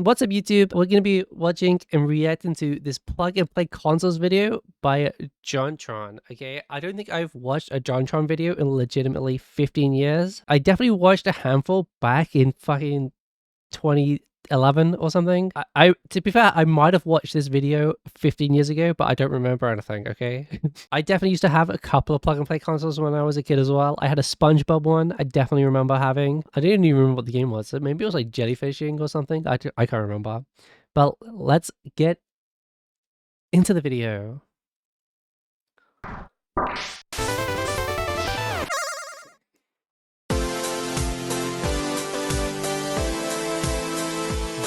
What's up, YouTube? We're going to be watching and reacting to this plug and play consoles video by JonTron. Okay, I don't think I've watched a JonTron video in legitimately 15 years. I definitely watched a handful back in fucking 2011 or something. To be fair, I might have watched this video 15 years ago, but I don't remember anything, okay? I definitely used to have a couple of plug and play consoles when I was a kid as well. I had a SpongeBob one I definitely remember having. I didn't even remember what the game was. Maybe it was like jellyfishing or something. I can't remember. But let's get into the video.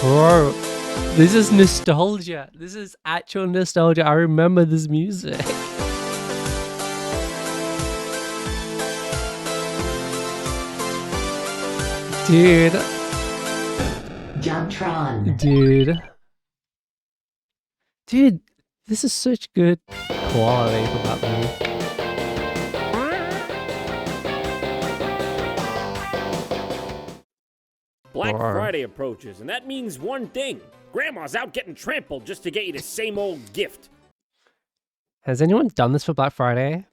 Bro, this is nostalgia. This is actual nostalgia. I remember this music. Dude. JonTron. Dude, this is such good quality for that movie. Black Friday approaches, and that means one thing. Grandma's out getting trampled just to get you the same old gift. Has anyone done this for Black Friday?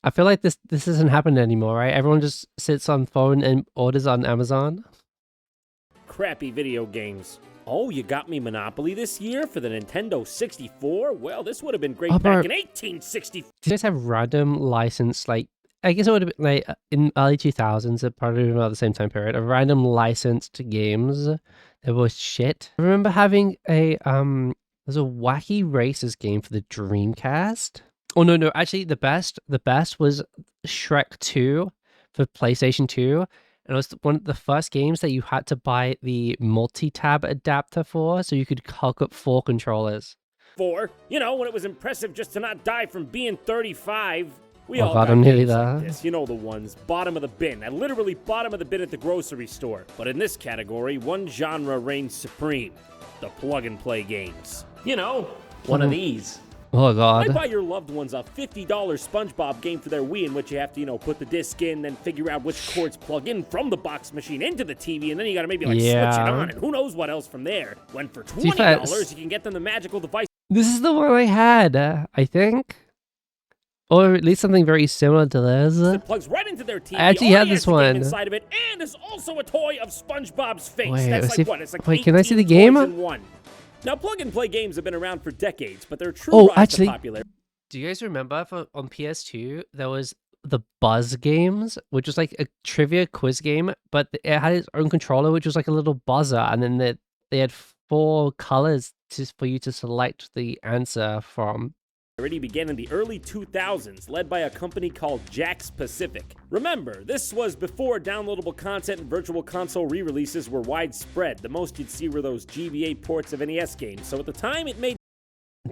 I feel like this doesn't happen anymore, right? Everyone just sits on phone and orders on Amazon. Crappy video games. Oh, you got me Monopoly this year for the Nintendo 64? Well, this would have been great back in 1864. Do you guys have random license, like, I guess it would have been like in early 2000s, probably about the same time period, a random licensed games that was shit. I remember having there's a Wacky Races game for the Dreamcast. Oh no, actually the best was Shrek 2 for PlayStation 2. And it was one of the first games that you had to buy the multi-tab adapter for, so you could hook up 4 controllers. You know, when it was impressive just to not die from being 35. We all God, got I'm nearly games there. like this. You know the ones, bottom of the bin. And literally bottom of the bin at the grocery store. But in this category, one genre reigns supreme. The plug-and-play games. You know, one of these. Oh God. I buy your loved ones a $50 SpongeBob game for their Wii, in which you have to, you know, put the disc in, then figure out which cords plug in from the box machine into the TV, and then you gotta maybe like switch it on, and who knows what else from there. When for $20, you can get them the magical device. This is the one I had, I think. Or at least something very similar to this. It plugs right into their TV. I actually had this one. Inside of it, and there's also a toy of SpongeBob's face. Wait, that's like what? It's like wait, can I see the game? Now, plug-and-play games have been around for decades, but they're true rise to popularity. Do you guys remember on PS2 there was the Buzz games, which was like a trivia quiz game, but it had its own controller, which was like a little buzzer, and then they had 4 colors for you to select the answer from. Already began in the early 2000s, led by a company called Jack's Pacific. Remember, this was before downloadable content and virtual console re-releases were widespread. The most you'd see were those GBA ports of NES games, so at the time it made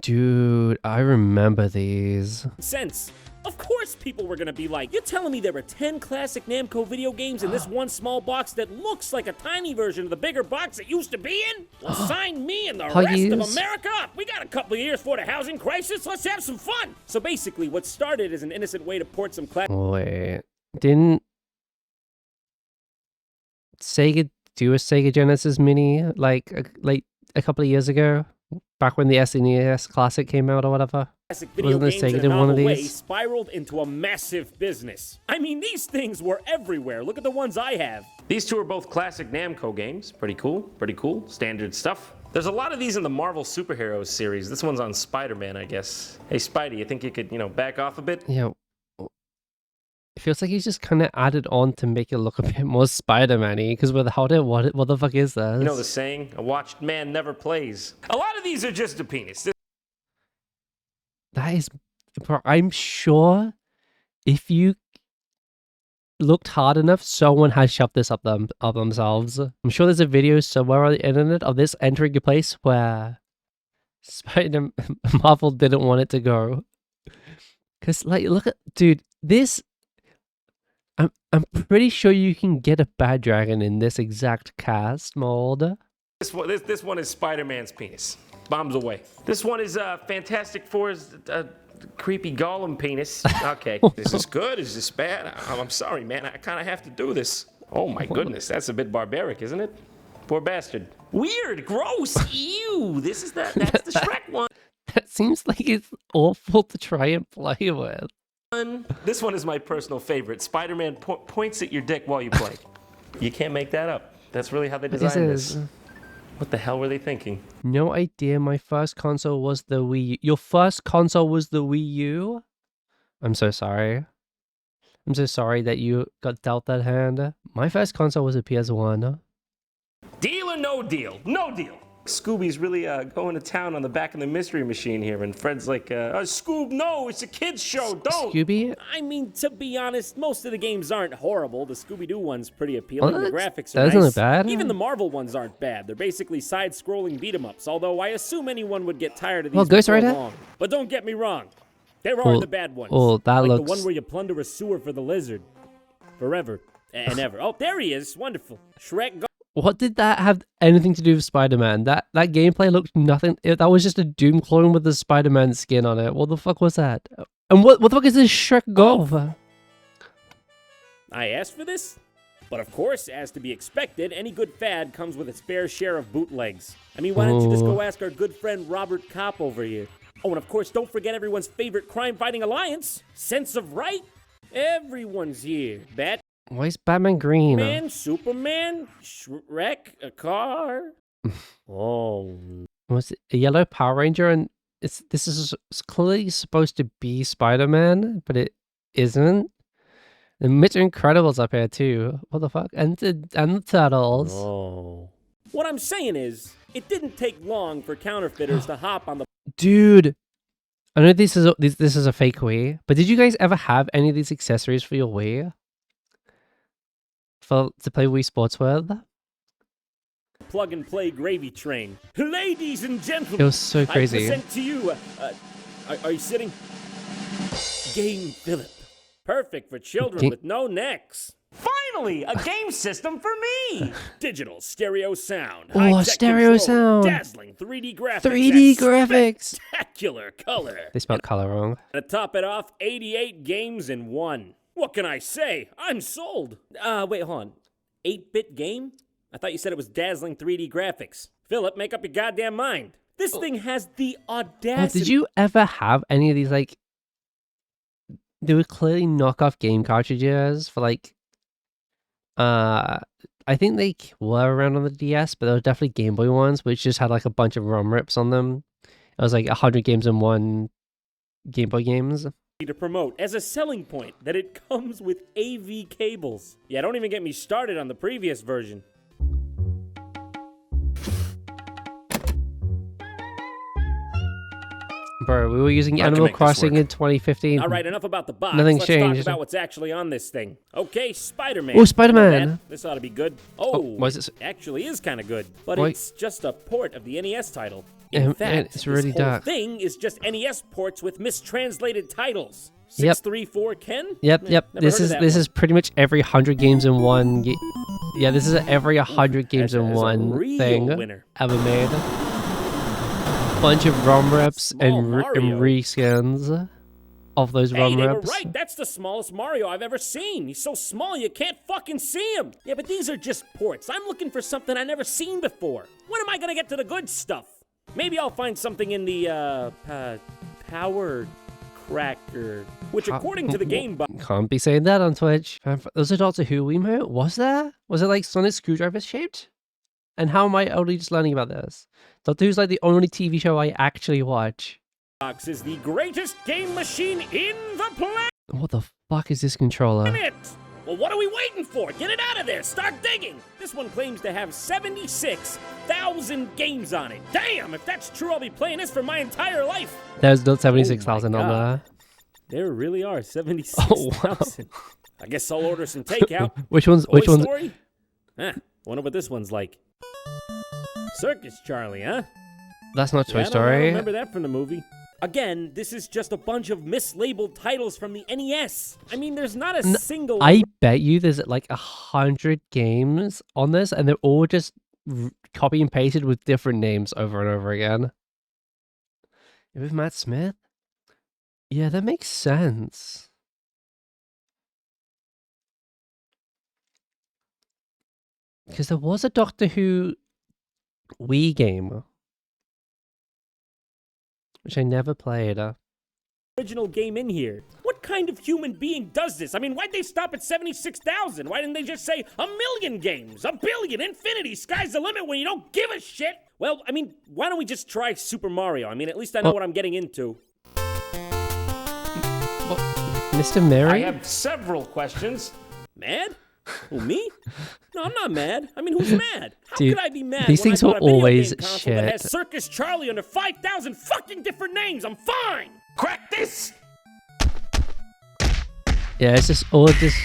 Dude, I remember these. sense. Of course people were gonna be like, you're telling me there were 10 classic Namco video games in this one small box that looks like a tiny version of the bigger box it used to be in? Well, sign me and the rest of America up. We got a couple of years for the housing crisis. Let's have some fun. So basically, what started as an innocent way to port some classic... Wait, didn't Sega do a Sega Genesis Mini like a couple of years ago? Back when the SNES Classic came out or whatever? Video games in a novel way spiraled into a massive business. I mean, these things were everywhere. Look at the ones I have. These two are both classic Namco games. Pretty cool, standard stuff. There's a lot of these in the Marvel Superheroes series. This one's on Spider-Man, I guess. Hey, Spidey, you think you could, back off a bit? Yeah. It feels like he's just kind of added on to make it look a bit more Spider-Man-y, because without it, what the fuck is this? You know the saying, a watched man never plays. A lot of these are just a penis. That is, bro, I'm sure if you looked hard enough, someone has shoved this up themselves. I'm sure there's a video somewhere on the internet of this entering a place where Marvel didn't want it to go. Because, like, look at, dude, this... I'm pretty sure you can get a Bad Dragon in this exact cast mold. This one is Spider-Man's penis. Bombs away. This one is Fantastic Four's creepy Gollum penis. Okay. Is this good? Is this bad? I'm sorry, man. I kind of have to do this. Oh my goodness, that's a bit barbaric, isn't it? Poor bastard. Weird, gross, ew. That's the Shrek one. That seems like it's awful to try and play with. This one is my personal favorite. Spider-Man points at your dick while you play. You can't make that up. That's really how they designed this. What the hell were they thinking? No idea. My first console was the Wii U. Your first console was the Wii U? I'm so sorry. I'm so sorry that you got dealt that hand. My first console was a PS1. Deal or no deal? No deal. Scooby's really going to town on the back of the Mystery Machine here, and Fred's like, Scoob, no, it's a kid's show, don't! Scooby? I mean, to be honest, most of the games aren't horrible. The Scooby-Doo one's pretty appealing. Well, the graphics are nice. That's not bad. Even the Marvel ones aren't bad. They're basically side-scrolling beat-em-ups, although I assume anyone would get tired of these. Well, Ghost Rider? Long. But don't get me wrong. There are the bad ones. Oh, that like looks... the one where you plunder a sewer for the lizard. Forever and ever. Oh, there he is. Wonderful. Shrek. What did that have anything to do with Spider-Man? That gameplay looked nothing. That was just a Doom clone with the Spider-Man skin on it. What the fuck was that? And what the fuck is this Shrek Golf? I asked for this? But of course, as to be expected, any good fad comes with its fair share of bootlegs. I mean, why don't you just go ask our good friend Robert Kopp over here? Oh, and of course, don't forget everyone's favorite crime-fighting alliance, Sense of Right. Everyone's here. Why is Batman green? Man, Superman, Shrek, a car. Oh. Was it a yellow Power Ranger? And it's clearly supposed to be Spider-Man, but it isn't. And Mr. Incredible's up here too. What the fuck? And the Turtles. Oh. What I'm saying is, it didn't take long for counterfeiters to hop on the... Dude, I know this is a fake Wii, but did you guys ever have any of these accessories for your Wii? To play Wii Sports with? Plug and play gravy train. Ladies and gentlemen, it was so crazy. I present to you, are you sitting? Game Philip. Perfect for children with no necks. Finally, a game system for me! Digital stereo sound. Oh, stereo sound. Dazzling 3D graphics. 3D graphics. Spectacular color. They spelled color wrong. To top it off, 88 games in one. What can I say? I'm sold. Wait, hold on. 8-bit game? I thought you said it was dazzling 3D graphics. Philip, make up your goddamn mind. This thing has the audacity. Did you ever have any of these, like... They were clearly knockoff game cartridges for, like... I think they were around on the DS, but there were definitely Game Boy ones, which just had, like, a bunch of ROM rips on them. It was, like, 100 games in one Game Boy games. To promote as a selling point that it comes with AV cables. Yeah, don't even get me started on the previous version. Bro, we were using Animal Crossing in 2015. All right, enough about the box. Nothing's Let's changed. talk about what's actually on this thing. Okay, Spider-Man. Oh, Spider-Man. This ought to be good. Why is it actually is kind of good, but Why? it's just a port of the NES title. In fact, it's really this whole dark. thing is just NES ports with mistranslated titles. Yep. 634 Ken? Yep. This is pretty much every 100 games in one. Yeah, this is every 100 games in one thing winner. ever made. Bunch of ROM rips and reskins of those ROM they were rips. right. That's the smallest Mario I've ever seen. He's so small you can't fucking see him. Yeah, but these are just ports. I'm looking for something I've never seen before. When am I gonna get to the good stuff? Maybe I'll find something in the Power Cracker, which according to the game box... Can't be saying that on Twitch. Was a Doctor Who emote? Was there? Was it like Sonic Screwdriver shaped? And how am I only just learning about this? Doctor Who's like the only TV show I actually watch. Box is the greatest game machine in the planet. What the fuck is this controller? Well, what are we waiting for? Get it out of there. Start digging. This one claims to have 76,000 games on it. Damn, if that's true, I'll be playing this for my entire life. There's not 76,000 on there. There really are 76,000. Oh, wow. I guess I'll order some takeout. Which one's? Story? Wonder what this one's like. Circus Charlie, huh? That's not Toy I Story. remember that from the movie. Again, this is just a bunch of mislabeled titles from the NES. I mean, there's not a single... I bet you there's like 100 games on this, and they're all just copy and pasted with different names over and over again. With Matt Smith? Yeah, that makes sense. Because there was a Doctor Who Wii game, which I never played. Original game in here. What kind of human being does this? I mean, why'd they stop at 76,000? Why didn't they just say 1,000,000 games, 1,000,000,000, infinity, sky's the limit when you don't give a shit? Well, I mean, why don't we just try Super Mario? I mean, at least I know what I'm getting into. Mr. Mary? I have several questions. Mad? Who, me? No, I'm not mad. I mean, who's mad? How Dude, could I be mad these when things I were bought a video always game console that has shit. Circus Charlie under 5,000 fucking different names? I'm fine! Crack this! Yeah, it's just all just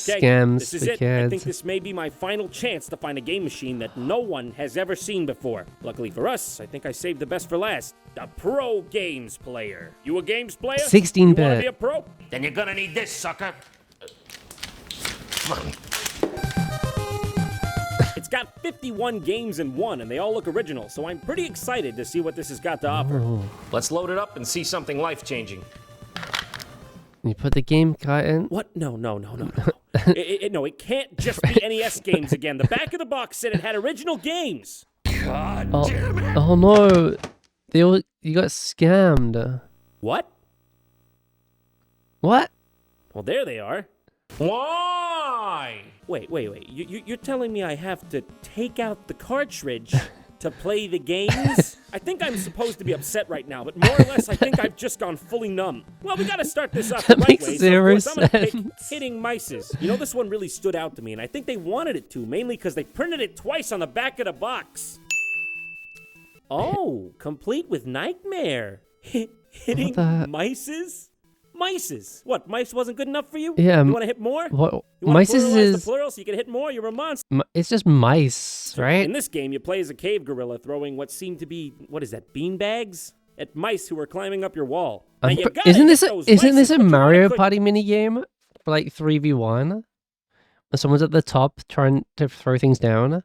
Okay, scams this is for it. kids. I think this may be my final chance to find a game machine that no one has ever seen before. Luckily for us, I think I saved the best for last. The Pro Games Player. You a games player? 16-bit. You wanna be a pro? Then you're gonna need this, sucker. It's got 51 games in one, and they all look original, so I'm pretty excited to see what this has got to offer. Oh. Let's load it up and see something life-changing. You put the game card in. What? No. No, it can't just be NES games again. The back of the box said it had original games. God damn it! Oh no, you got scammed. What? What? Well, there they are. Why? Wait. You're telling me I have to take out the cartridge to play the games? I think I'm supposed to be upset right now, but more or less, I think I've just gone fully numb. Well, we gotta start this off the right makes way, zero so of course I'm gonna pick sense. Hitting Mices. You know, this one really stood out to me, and I think they wanted it to, mainly because they printed it twice on the back of the box. Oh, complete with Nightmare. Hitting the- Mices? Mices. What, mice wasn't good enough for you? Yeah, You want to hit more? What? You want Mice to pluralize the is plural so you can hit more? You're a monster. it's just mice, right? In this game, you play as a cave gorilla throwing what seem to be, what is that, beanbags? At mice who are climbing up your wall. Now, you gotta Isn't hit this those isn't mice this a as quick as you Mario could. Party mini game for like 3v1? And someone's at the top trying to throw things down.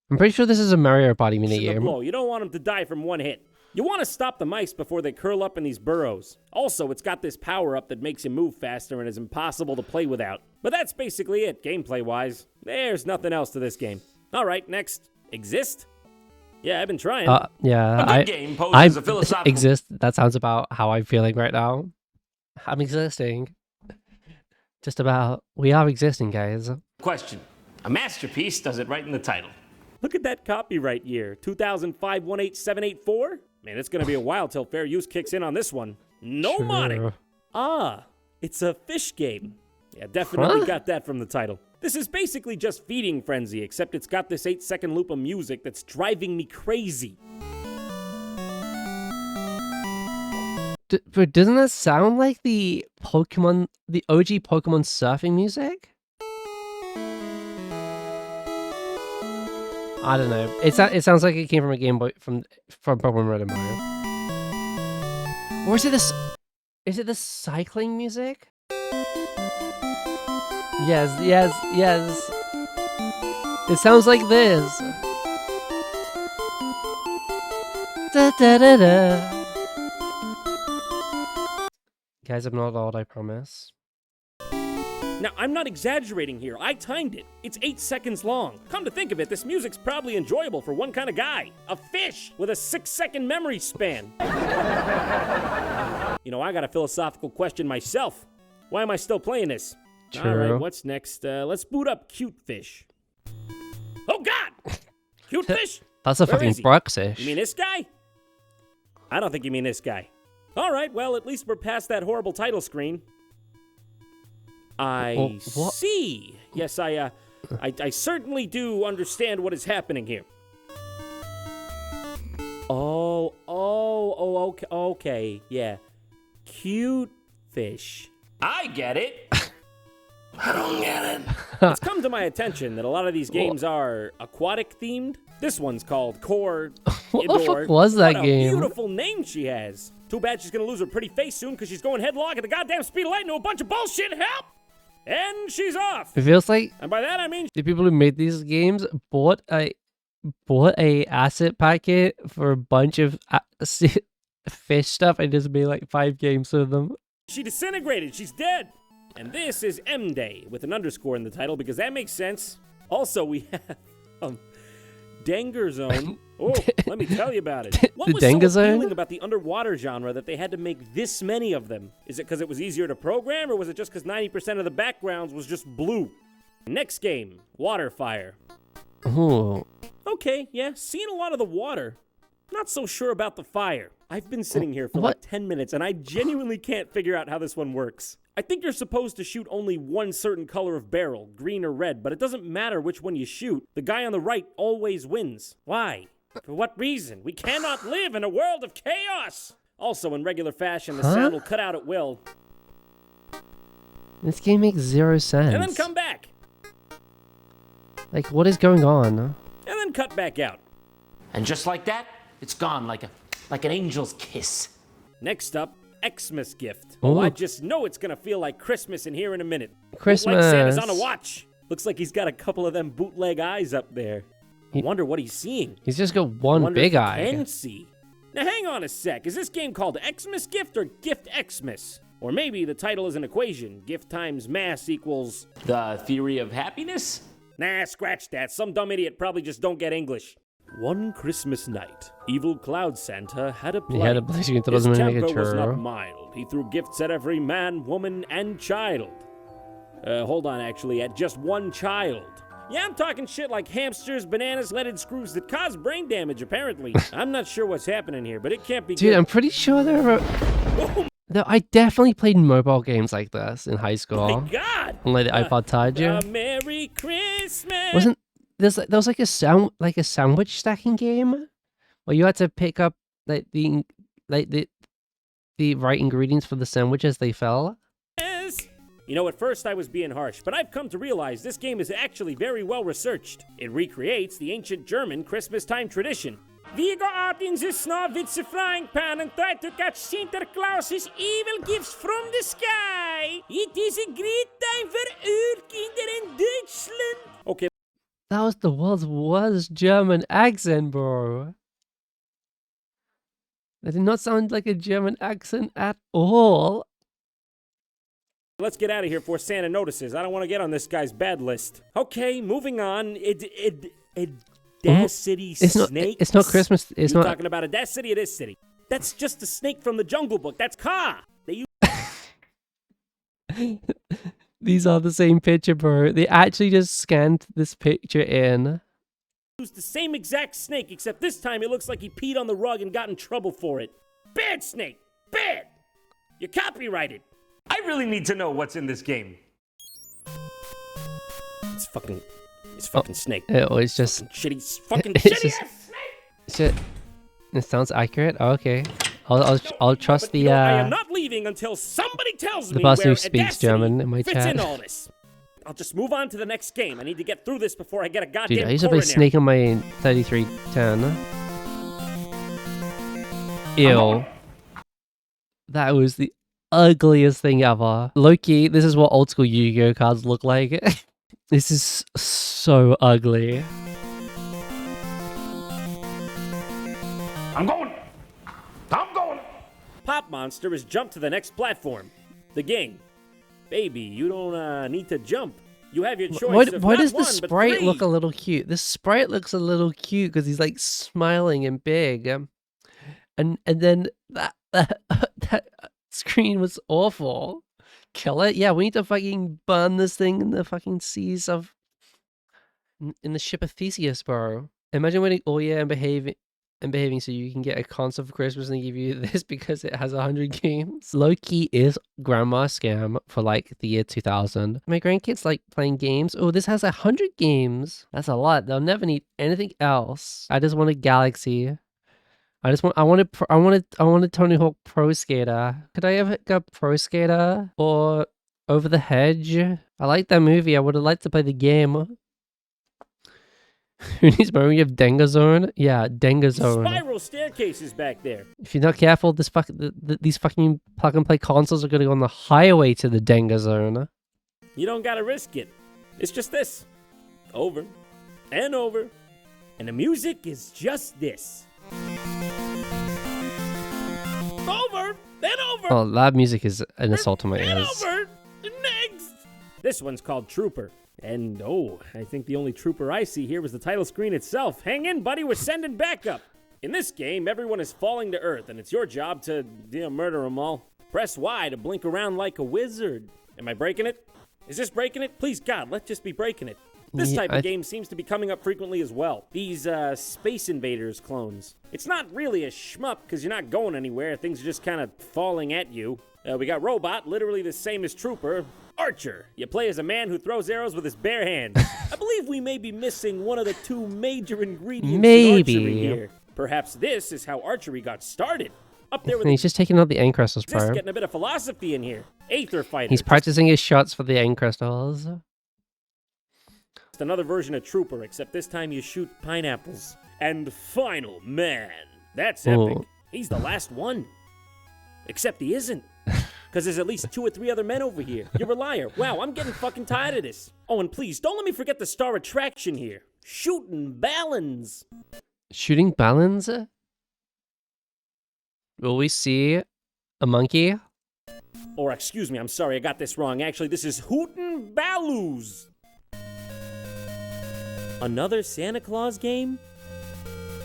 I'm pretty sure this is a Mario Party mini The game. blow. You don't want them to die from one hit. You want to stop the mice before they curl up in these burrows. Also, it's got this power-up that makes you move faster and is impossible to play without. But that's basically it, gameplay-wise. There's nothing else to this game. All right, next. Exist? Yeah, I've been trying. Yeah, A good game poses a philosophical- exist. That sounds about how I'm feeling right now. I'm existing. Just about. We are existing, guys. Question. A masterpiece does it right in the title. Look at that copyright year, 2005-18784. Man, it's gonna be a while till fair use kicks in on this one. No modding. Sure. Ah, it's a fish game. Yeah, definitely Huh? got that from the title. This is basically just Feeding Frenzy, except it's got this 8-second loop of music that's driving me crazy. But doesn't that sound like the Pokemon, the OG Pokemon surfing music? I don't know. It sounds like it came from a Game Boy from Pokemon Red and Mario. Or is it this? Is it the cycling music? Yes. It sounds like this. Da da da da. Guys, I'm not old, I promise. Now, I'm not exaggerating here. I timed it. It's 8 seconds long. Come to think of it, this music's probably enjoyable for one kind of guy. A fish with a 6-second memory span. You know, I got a philosophical question myself. Why am I still playing this? All True. right, what's next? Let's boot up Cute Fish. Oh, God! Cute Fish? That's a Where fucking is he? Bruxish. You mean this guy? I don't think you mean this guy. All right, well, at least we're past that horrible title screen. I what? see. Yes, I certainly do understand what is happening here. Okay, yeah. Cute fish. I get it. I don't get it. It's come to my attention that a lot of these games are aquatic themed. This one's called Core What the Indoor. fuck was that What a game? beautiful name she has. Too bad she's gonna lose her pretty face soon because she's going headlong at the goddamn speed of light into a bunch of bullshit. Help! And she's off. It feels like And by that I mean the people who made these games bought a asset packet for a bunch of fish stuff and just made like 5 games of them. she disintegrated. She's dead. And this is M Day with an underscore in the title because that makes sense. Also, we have Danger Zone. Oh, let me tell you about it. What was so appealing about the underwater genre that they had to make this many of them? Is it because it was easier to program, or was it just because 90% of the backgrounds was just blue? Next game, Waterfire. Ooh. Okay, yeah, seen a lot of the water. Not so sure about the fire. I've been sitting here for like 10 minutes, and I genuinely can't figure out how this one works. I think you're supposed to shoot only one certain color of barrel, green or red, but it doesn't matter which one you shoot. The guy on the right always wins. Why? For what reason? We cannot live in a world of chaos! Also, in regular fashion, the sound will cut out at will. This game makes zero sense. And then come back. Like, what is going on? And then cut back out. And just like that, it's gone like an angel's kiss. Next up, Xmas gift. Oh, I just know it's gonna feel like Christmas in here in a minute. Christmas. Bootleg Santa's on a watch. Looks like he's got a couple of them bootleg eyes up there. I wonder what he's seeing. He's just got one big eye. Can see. Now hang on a sec. Is this game called Xmas Gift or Gift Xmas? Or maybe the title is an equation. Gift times mass equals... The theory of happiness? Nah, scratch that. Some dumb idiot probably just don't get English. One Christmas night, evil Cloud Santa had a plan. He had a place you can throw His them in temper a was not chore. mild. He threw gifts at every man, woman, and child. Hold on, actually, at just one child. Yeah, I'm talking shit like hamsters, bananas, leaded screws that cause brain damage, apparently. I'm not sure what's happening here, but it can't be Dude, good. I'm pretty sure there are... No, I definitely played mobile games like this in high school. Oh my God! On like the iPod Touch. Merry Christmas! Wasn't there was like a sandwich stacking game where you had to pick up like the right ingredients for the sandwich as they fell? You know, at first I was being harsh, but I've come to realize this game is actually very well researched. It recreates the ancient German Christmas time tradition. We go out in the snow with the frying pan and try to catch Santa Claus's evil gifts from the sky. It is a great time for Urkinder in Deutschland. Okay. That was the world's worst German accent, bro. That did not sound like a German accent at all. Let's get out of here before Santa notices. I don't want to get on this guy's bad list. Okay, moving on. City snake. It's not Christmas. It's not talking about a Dash City or this city. That's just a snake from the Jungle Book. That's Kaa. These are the same picture, bro. They actually just scanned this picture in. Used the same exact snake, except this time it looks like he peed on the rug and got in trouble for it. Bad snake. Bad. You're copyrighted. I really need to know what's in this game. It's fucking snake. Oh, it's just Fucking it's shitty just- ass snake. It sounds accurate. Oh, okay, I'll trust But, the you know, I am not leaving until somebody tells me person where who speaks Audacity German in my fits chat. in all this. I'll just move on to the next game. I need to get through this before I get a goddamn Dude, I used to play coronary. Snake on my 3310. Ew. That was the ugliest thing ever. Low-key, this is what old school Yu-Gi-Oh cards look like. This is so ugly. I'm going. Pop Monster has jumped to the next platform. The game. Baby, you don't need to jump. You have your choice of Why not does the one, but sprite three. look a little cute? The sprite looks a little cute because he's like smiling and big. And then that screen was awful. Kill it? Yeah, we need to fucking burn this thing in the fucking seas of... in the ship of Theseus, bro. Imagine waiting all year and behaving so you can get a console for Christmas and they give you this because it has 100 games. Low-key is grandma scam for like the year 2000. My grandkids like playing games. Oh, this has 100 games. That's a lot. They'll never need anything else. I just want a Galaxy. I wanted Tony Hawk Pro Skater. Could I ever go Pro Skater or Over the Hedge? I like that movie. I would have liked to play the game. Who needs memory of Denga Zone? Yeah, Denga Zone. Spiral staircases back there. If you're not careful, these fucking plug and play consoles are gonna go on the highway to the Denga Zone. You don't gotta risk it. It's just this. Over and over. And the music is just this. Over, then over. Oh, loud music is an assault to my and ears. over. Next. This one's called Trooper. And oh, I think the only trooper I see here was the title screen itself. Hang in, buddy, we're sending backup. In this game, everyone is falling to earth, and it's your job to, murder them all. Press Y to blink around like a wizard. Am I breaking it? Is this breaking it? Please, God, let's just be breaking it. This type of game seems to be coming up frequently as well. These, Space Invaders clones. It's not really a shmup, because you're not going anywhere. Things are just kind of falling at you. We got Robot, literally the same as Trooper. Archer. You play as a man who throws arrows with his bare hands. I believe we may be missing one of the two major ingredients in archery here. Perhaps this is how archery got started. Up there with he's just taking out the end crystals, bro. getting a bit of philosophy in here. Aether fighter. He's practicing his shots for the end crystals. Just another version of Trooper, except this time you shoot pineapples. And final man. That's epic. Ooh. He's the last one. Except he isn't. Because there's at least 2 or 3 other men over here. You're a liar. Wow, I'm getting fucking tired of this. Oh, and please, don't let me forget the star attraction here. Shooting balance. Shooting balance? Will we see a monkey? Or, excuse me, I'm sorry, I got this wrong. Actually, this is Hootin' Baloos. Another Santa Claus game?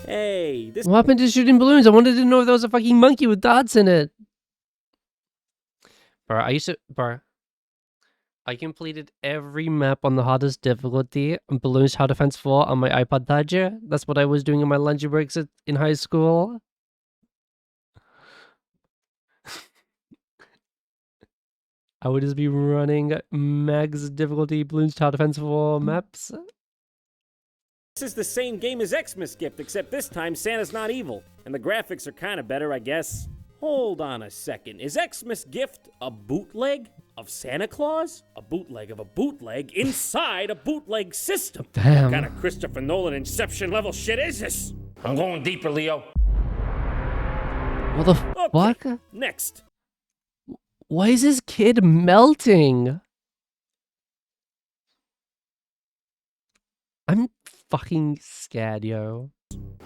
Hey, this... What happened to shooting balloons? I wanted to know if there was a fucking monkey with dots in it. Bro, I completed every map on the hardest difficulty on Balloons Tower Defense 4 on my iPod Touch. That's what I was doing in my lunch breaks in high school. I would just be running max difficulty Balloons Tower Defense 4 maps. This is the same game as Xmas Gift, except this time Santa's not evil. And the graphics are kind of better, I guess. Hold on a second. Is Xmas Gift a bootleg of Santa Claus? A bootleg of a bootleg inside a bootleg system. Damn. What kind of Christopher Nolan Inception level shit is this? I'm going deeper, Leo. What the fuck? Next. Why is this kid melting? I'm fucking scared, yo.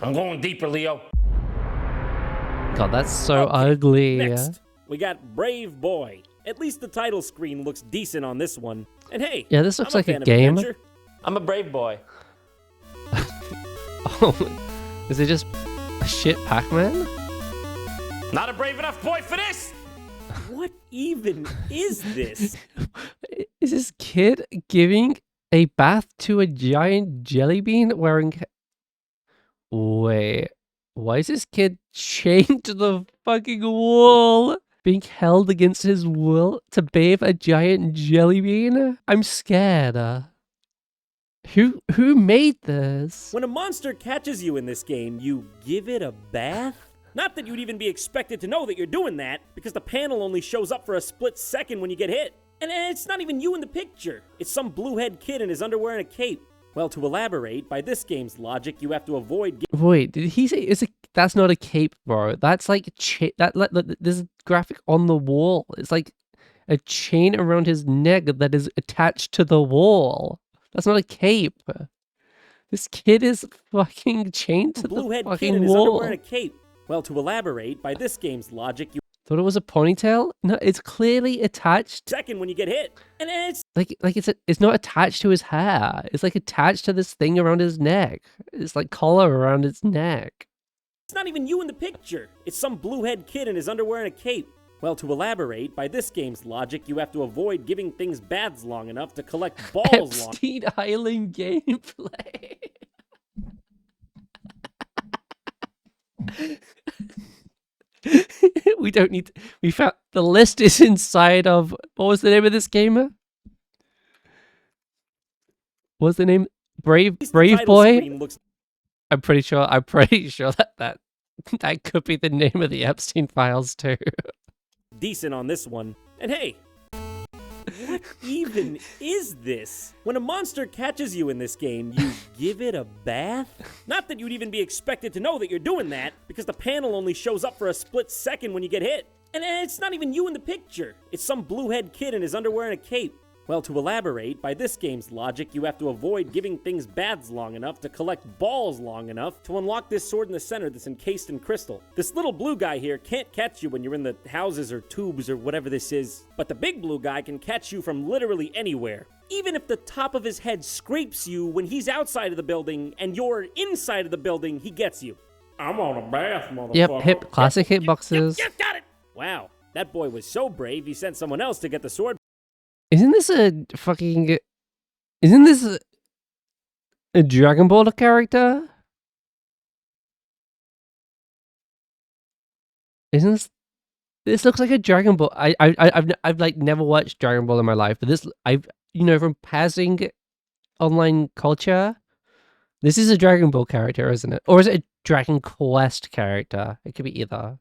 I'm going deeper, Leo. God, that's so ugly. Next, we got Brave Boy. At least the title screen looks decent on this one. And hey, yeah, this looks I'm like a fan of game. adventure. I'm a brave boy. Oh, is it just a shit Pac-Man? Not a brave enough boy for this! What even is this? Is this kid giving a bath to a giant jelly bean wearing... Wait, why is this kid chained to the fucking wall? Being held against his will to bathe a giant jelly bean? I'm scared. Who made this? When a monster catches you in this game, you give it a bath? Not that you'd even be expected to know that you're doing that, because the panel only shows up for a split second when you get hit. And it's not even you in the picture. It's some blue-head kid in his underwear and a cape. Well, to elaborate, by this game's logic, you have to avoid... Wait, did he say that's not a cape, bro? That's like there's a graphic on the wall. It's like a chain around his neck that is attached to the wall. That's not a cape. This kid is fucking chained to the blue-head fucking kid in his wall. underwear and a cape. Well, to elaborate, by this game's logic, you... Thought it was a ponytail? No, it's clearly attached. Second when you get hit. And it's... Like it's not attached to his hair. It's like attached to this thing around his neck. It's like collar around his neck. It's not even you in the picture. It's some blue-head kid in his underwear and a cape. Well, to elaborate, by this game's logic, you have to avoid giving things baths long enough to collect balls long. Epstein Island gameplay. We don't need to, we found the list is inside of what was the name of this game? What was the name? Brave Boy? Looks... I'm pretty sure that could be the name of the Epstein files too. Decent on this one. And hey, what even is this? When a monster catches you in this game, you give it a bath? Not that you'd even be expected to know that you're doing that, because the panel only shows up for a split second when you get hit. And it's not even you in the picture. It's some blue-head kid in his underwear and a cape. Well, to elaborate, by this game's logic, you have to avoid giving things baths long enough to collect balls long enough to unlock this sword in the center that's encased in crystal. This little blue guy here can't catch you when you're in the houses or tubes or whatever this is, but the big blue guy can catch you from literally anywhere. Even if the top of his head scrapes you when he's outside of the building and you're inside of the building, he gets you. I'm on a bath, motherfucker. Yep, classic hitboxes. Yep, got it! Wow, that boy was so brave, he sent someone else to get the sword. Isn't this a Dragon Ball character? Isn't this looks like a Dragon Ball? I've like never watched Dragon Ball in my life, but this from passing online culture, this is a Dragon Ball character, isn't it? Or is it a Dragon Quest character? It could be either.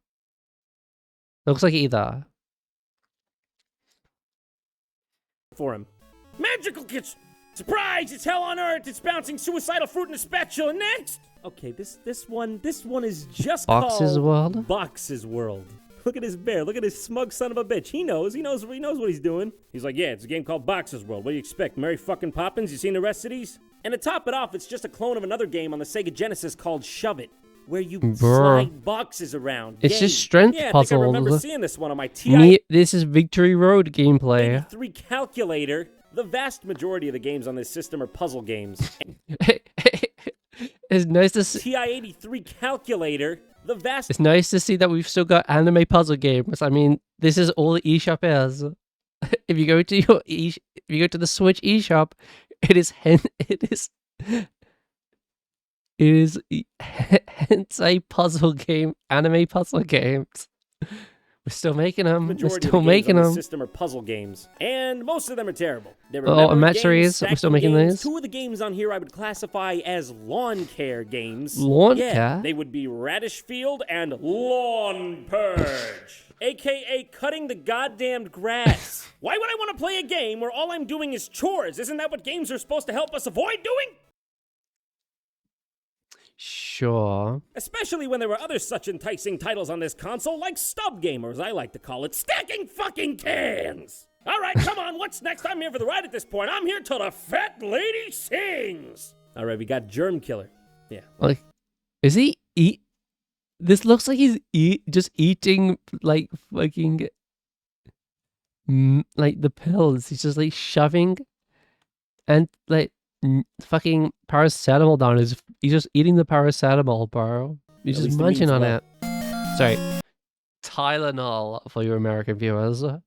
Looks like either. For him. Magical kitchen! Surprise! It's hell on earth! It's bouncing suicidal fruit in a spatula next! Okay, this one is just Box's called World? Box's World. Look at his bear. Look at his smug son of a bitch. He knows what he's doing. He's like, yeah, it's a game called Box's World. What do you expect? Mary fucking Poppins? You seen the rest of these? And to top it off, it's just a clone of another game on the Sega Genesis called Shove It, where you slide boxes around. It's just strength puzzles. I think I remember seeing this one on my TI. This is Victory Road gameplay. 83 calculator. The vast majority of the games on this system are puzzle games. It's nice to see. TI-83 calculator. It's nice to see that we've still got anime puzzle games. I mean, this is all the eShop is. If you go to if you go to the Switch eShop, it is hentai puzzle game, anime puzzle games. We're still making them. We're still making them. The system are puzzle games, and most of them are terrible. Oh, and match series. We're still making these. Two of the games on here I would classify as lawn care games. Lawn care? They would be Radish Field and Lawn Purge, aka cutting the goddamn grass. Why would I want to play a game where all I'm doing is chores? Isn't that what games are supposed to help us avoid doing? Sure. Especially when there were other such enticing titles on this console, like Stub Gamer, as I like to call it, stacking fucking cans! Alright, come on, what's next? I'm here for the ride at this point. I'm here till the fat lady sings! Alright, we got Germ Killer. Yeah. Like, is he eat? This looks like he's just eating, like, fucking, like, the pills. He's just, like, shoving and, like, fucking paracetamol down his. He's just eating the paracetamol, bro. He's just munching on it. Sorry, Tylenol for your American viewers. What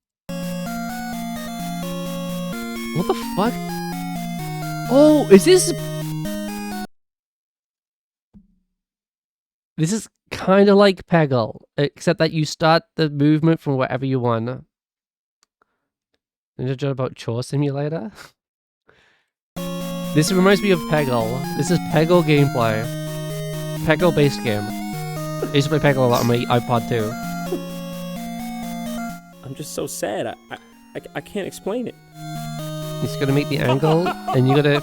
the fuck? Oh, is this? This is kind of like Peggle, except that you start the movement from wherever you want. Ninja about Chore Simulator. This reminds me of Peggle. This is Peggle gameplay. Peggle based game. I used to play Peggle a lot on my iPod too. I'm just so sad. I can't explain it. You just gotta make the angle, and you gotta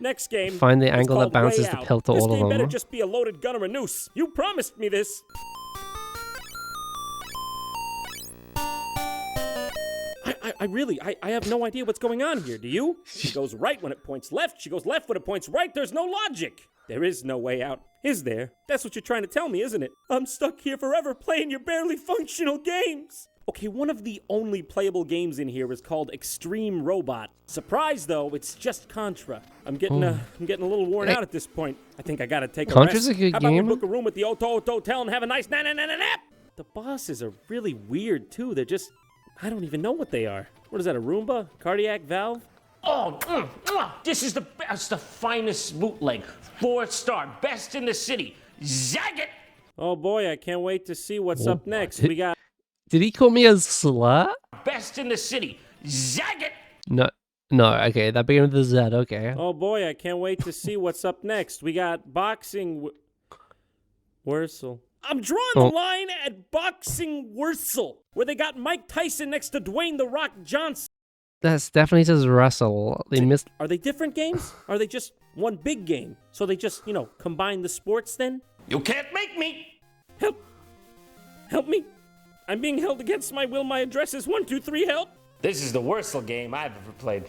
next game. Find the angle that bounces the pill to all of them. This game better just be a loaded gun or a noose. You promised me this. I have no idea what's going on here, do you? She goes right when it points left, she goes left when it points right, there's no logic. There is no way out, is there? That's what you're trying to tell me, isn't it? I'm stuck here forever playing your barely functional games. Okay, one of the only playable games in here is called Extreme Robot. Surprise though, it's just Contra. I'm getting a little worn out at this point. I think I gotta take a Contra's rest. a good How about game. we book a room at the Oto Hotel and have a nice nap? The bosses are really weird too. They're just, I don't even know what they are. What is that, a Roomba? Cardiac valve? Oh, this is the best, the finest bootleg. 4-star, best in the city. Zag it! Oh boy, I can't wait to see what's up next. We got... Did he call me a slut? Best in the city. Zag it! No, okay, that began with a Z, okay. Oh boy, I can't wait to see what's up next. We got boxing... Wursel. I'm drawing the line at Boxing Wursel, where they got Mike Tyson next to Dwayne "The Rock" Johnson. That definitely says Russell. They missed. Are they different games? Are they just one big game? So they just, combine the sports then? You can't make me! Help me! I'm being held against my will. My address is 123 help. This is the worst game I've ever played.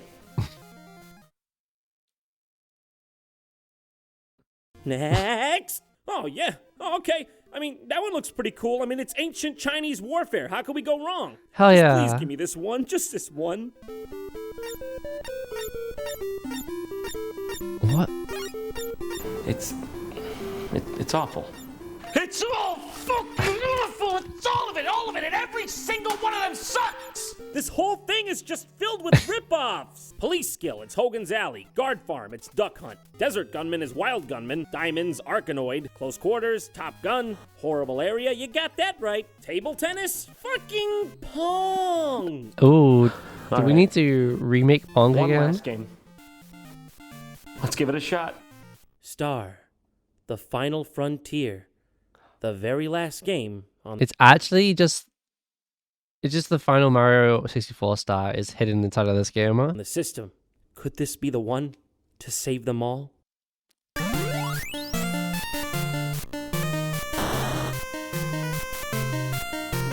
Next! Oh, yeah. Oh, okay. I mean, that one looks pretty cool. I mean, it's ancient Chinese warfare. How could we go wrong? Hell Just yeah. please give me this one. Just this one. What? It's awful. It's all fucking awful! It's all of it, and every single one of them sucks! This whole thing is just filled with rip-offs. Police Skill, it's Hogan's Alley. Guard Farm, it's Duck Hunt. Desert Gunman is Wild Gunman. Diamonds, Arkanoid. Close Quarters, Top Gun. Horrible Area, you got that right. Table Tennis, fucking Pong. Oh, do we right. need to remake Pong One again? last game. Let's give it a shot. Star, the final frontier. The very last game on It's actually just... It's just the final Mario 64 star is hidden inside of this game, huh? the system. Could this be the one to save them all?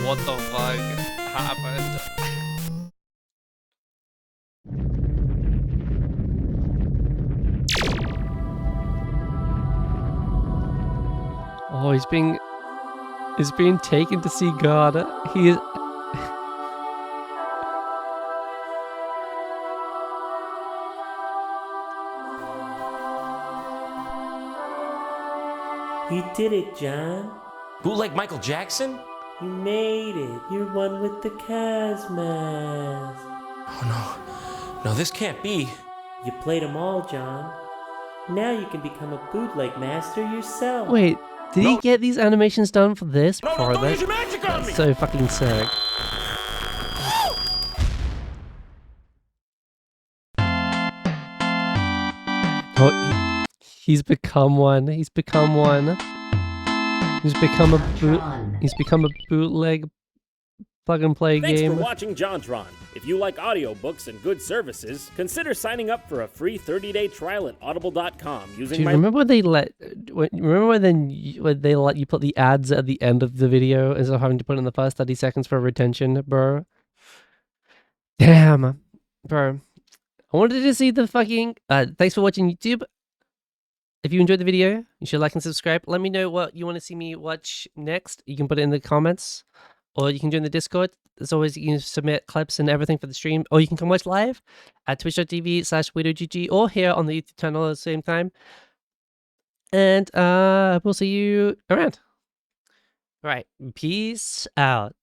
What the fuck happened? Oh, he's being taken to see God. He is... You did it, John. Bootleg Michael Jackson? You made it. You're one with the Casmas. Oh no. No, this can't be. You played them all, John. Now you can become a bootleg master yourself. Wait, did he No. get these animations done for this No, part? don't use your magic on me! So fucking sick. Oh, he's become one. He's become one. He's become a bootleg plug and play Thanks game. for watching JonTron. If you like audiobooks and good services, consider signing up for a free 30-day trial at audible.com using Dude, my remember when they let you put the ads at the end of the video instead of having to put it in the first 30 seconds for retention, bro? Damn, bro. I wanted to see the fucking... thanks for watching YouTube. If you enjoyed the video, you should like and subscribe. Let me know what you want to see me watch next. You can put it in the comments. Or you can join the Discord. As always, you can submit clips and everything for the stream. Or you can come watch live at twitch.tv/WeetoGG or here on the YouTube channel at the same time. And we'll see you around. All right. Peace out.